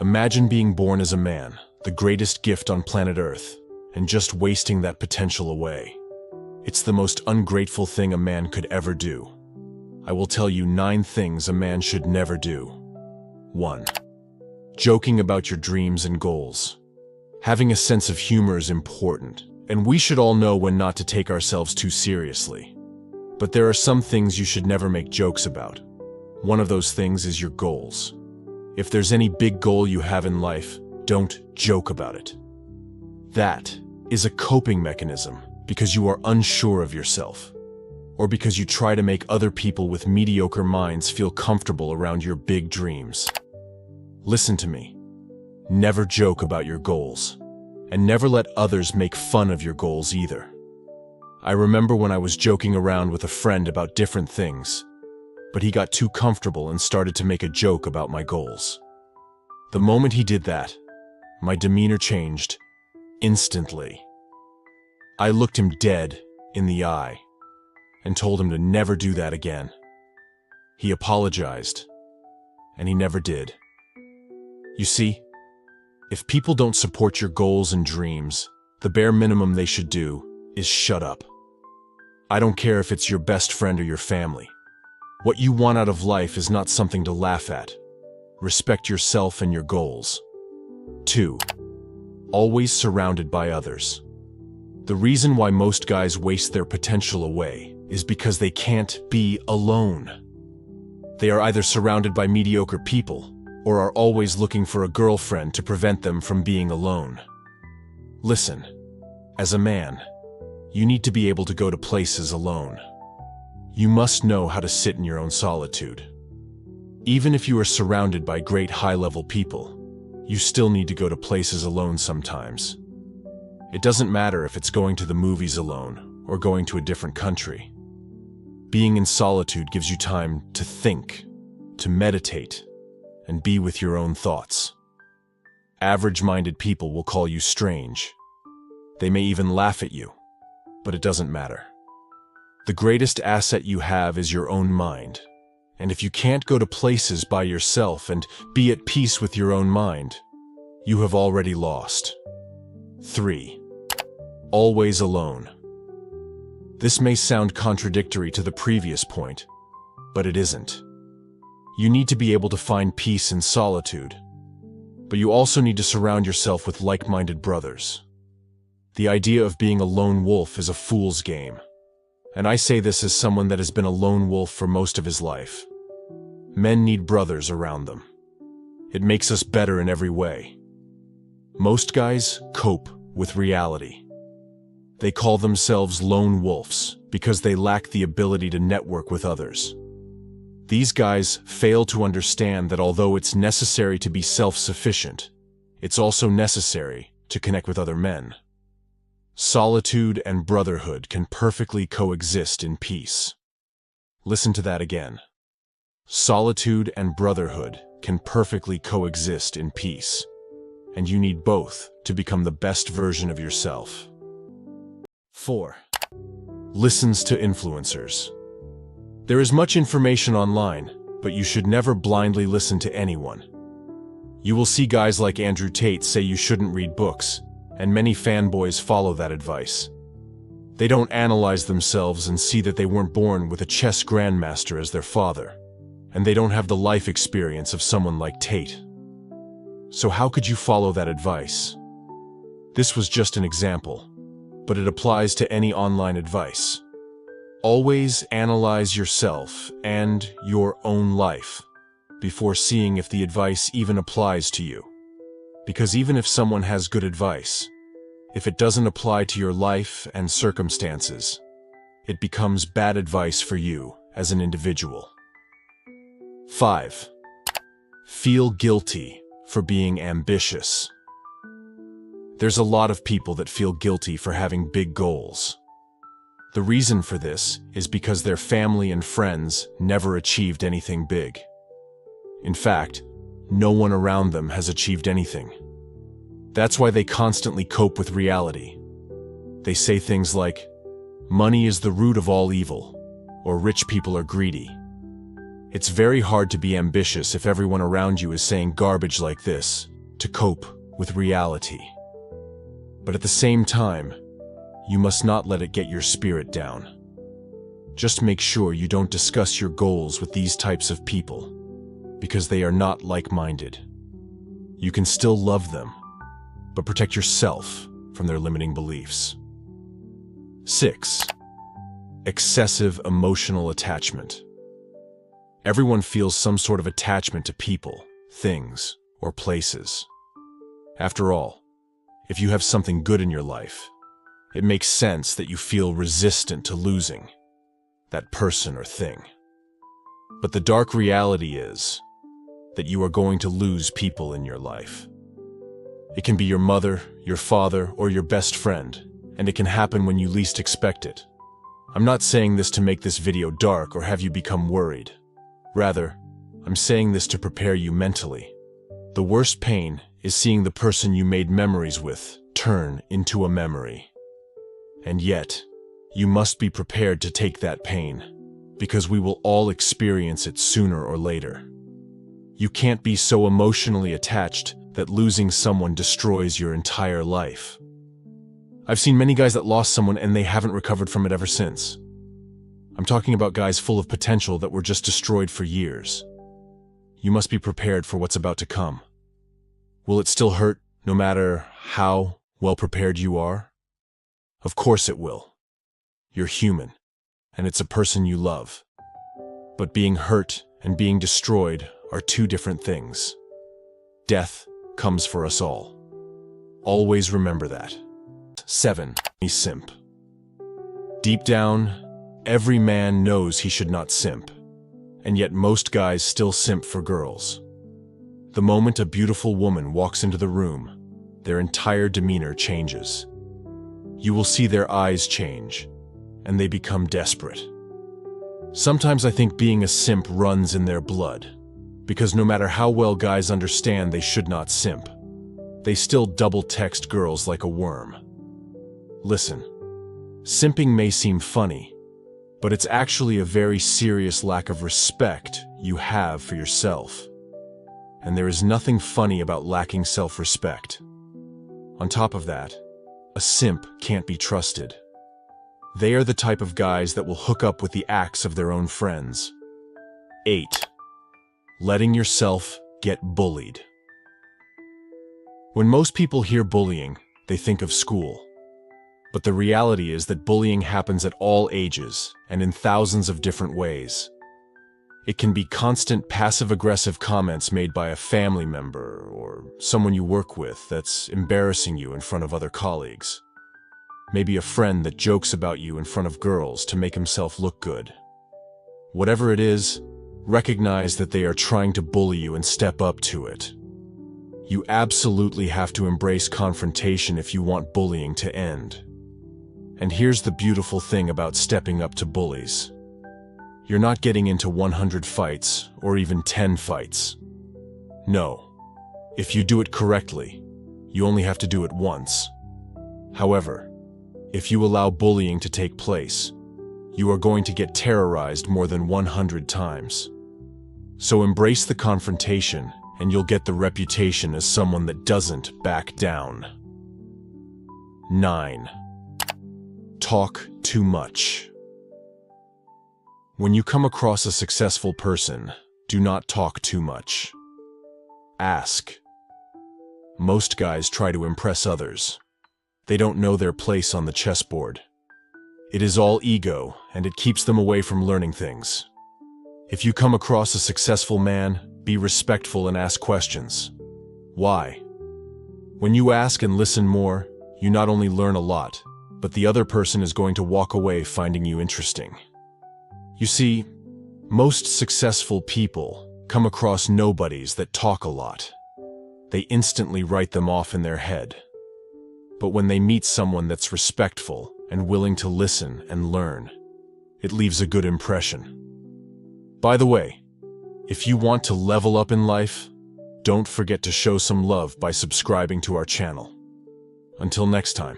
Imagine being born as a man, the greatest gift on planet Earth, and just wasting that potential away. It's the most ungrateful thing a man could ever do. I will tell you 9 things a man should never do. 1. Joking about your dreams and goals. Having a sense of humor is important, and we should all know when not to take ourselves too seriously. But there are some things you should never make jokes about. One of those things is your goals. If there's any big goal you have in life, don't joke about it. That is a coping mechanism because you are unsure of yourself, or because you try to make other people with mediocre minds feel comfortable around your big dreams. Listen to me. Never joke about your goals, and never let others make fun of your goals either. I remember when I was joking around with a friend about different things, but he got too comfortable and started to make a joke about my goals. The moment he did that, my demeanor changed instantly. I looked him dead in the eye and told him to never do that again. He apologized, and he never did. You see, if people don't support your goals and dreams, the bare minimum they should do is shut up. I don't care if it's your best friend or your family. What you want out of life is not something to laugh at. Respect yourself and your goals. 2. Always surrounded by others. The reason why most guys waste their potential away is because they can't be alone. They are either surrounded by mediocre people or are always looking for a girlfriend to prevent them from being alone. Listen, as a man, you need to be able to go to places alone. You must know how to sit in your own solitude. Even if you are surrounded by great high-level people, you still need to go to places alone sometimes. It doesn't matter if it's going to the movies alone or going to a different country. Being in solitude gives you time to think, to meditate, and be with your own thoughts. Average-minded people will call you strange. They may even laugh at you, but it doesn't matter. The greatest asset you have is your own mind, and if you can't go to places by yourself and be at peace with your own mind, you have already lost. 3. Always alone. This may sound contradictory to the previous point, but it isn't. You need to be able to find peace in solitude, but you also need to surround yourself with like-minded brothers. The idea of being a lone wolf is a fool's game, and I say this as someone that has been a lone wolf for most of his life. Men need brothers around them. It makes us better in every way. Most guys cope with reality. They call themselves lone wolves because they lack the ability to network with others. These guys fail to understand that although it's necessary to be self-sufficient, it's also necessary to connect with other men. Solitude and brotherhood can perfectly coexist in peace. Listen to that again. Solitude and brotherhood can perfectly coexist in peace, and you need both to become the best version of yourself. 4. Listens to influencers. There is much information online, but you should never blindly listen to anyone. You will see guys like Andrew Tate say you shouldn't read books, and many fanboys follow that advice. They don't analyze themselves and see that they weren't born with a chess grandmaster as their father, and they don't have the life experience of someone like Tate. So how could you follow that advice? This was just an example, but it applies to any online advice. Always analyze yourself and your own life before seeing if the advice even applies to you. Because even if someone has good advice, if it doesn't apply to your life and circumstances, it becomes bad advice for you as an individual. 5. Feel guilty for being ambitious. There's a lot of people that feel guilty for having big goals. The reason for this is because their family and friends never achieved anything big. In fact, no one around them has achieved anything. That's why they constantly cope with reality. They say things like, "Money is the root of all evil," or "Rich people are greedy." It's very hard to be ambitious if everyone around you is saying garbage like this, to cope with reality. But at the same time, you must not let it get your spirit down. Just make sure you don't discuss your goals with these types of people, because they are not like-minded. You can still love them, but protect yourself from their limiting beliefs. 6. Excessive emotional attachment. Everyone feels some sort of attachment to people, things, or places. After all, if you have something good in your life, it makes sense that you feel resistant to losing that person or thing. But the dark reality is that you are going to lose people in your life. It can be your mother, your father, or your best friend, and it can happen when you least expect it. I'm not saying this to make this video dark or have you become worried. Rather, I'm saying this to prepare you mentally. The worst pain is seeing the person you made memories with turn into a memory. And yet, you must be prepared to take that pain, because we will all experience it sooner or later. You can't be so emotionally attached that losing someone destroys your entire life. I've seen many guys that lost someone and they haven't recovered from it ever since. I'm talking about guys full of potential that were just destroyed for years. You must be prepared for what's about to come. Will it still hurt, no matter how well prepared you are? Of course it will. You're human, and it's a person you love. But being hurt and being destroyed are two different things. Death comes for us all. Always remember that. 7. Simp. Deep down, every man knows he should not simp, and yet most guys still simp for girls. The moment a beautiful woman walks into the room, their entire demeanor changes. You will see their eyes change, and they become desperate. Sometimes I think being a simp runs in their blood, because no matter how well guys understand they should not simp, they still double-text girls like a worm. Listen, simping may seem funny, but it's actually a very serious lack of respect you have for yourself. And there is nothing funny about lacking self-respect. On top of that, a simp can't be trusted. They are the type of guys that will hook up with the acts of their own friends. 8. Letting yourself get bullied. When most people hear bullying, they think of school. But the reality is that bullying happens at all ages and in thousands of different ways. It can be constant passive-aggressive comments made by a family member or someone you work with that's embarrassing you in front of other colleagues. Maybe a friend that jokes about you in front of girls to make himself look good. Whatever it is, recognize that they are trying to bully you and step up to it. You absolutely have to embrace confrontation if you want bullying to end. And here's the beautiful thing about stepping up to bullies. You're not getting into 100 fights or even 10 fights. No. If you do it correctly, you only have to do it once. However, if you allow bullying to take place, you are going to get terrorized more than 100 times. So embrace the confrontation, and you'll get the reputation as someone that doesn't back down. 9. Talk too much. When you come across a successful person, do not talk too much. Ask. Most guys try to impress others. They don't know their place on the chessboard. It is all ego, and it keeps them away from learning things. If you come across a successful man, be respectful and ask questions. Why? When you ask and listen more, you not only learn a lot, but the other person is going to walk away finding you interesting. You see, most successful people come across nobodies that talk a lot. They instantly write them off in their head. But when they meet someone that's respectful and willing to listen and learn, it leaves a good impression. By the way, if you want to level up in life, don't forget to show some love by subscribing to our channel. Until next time.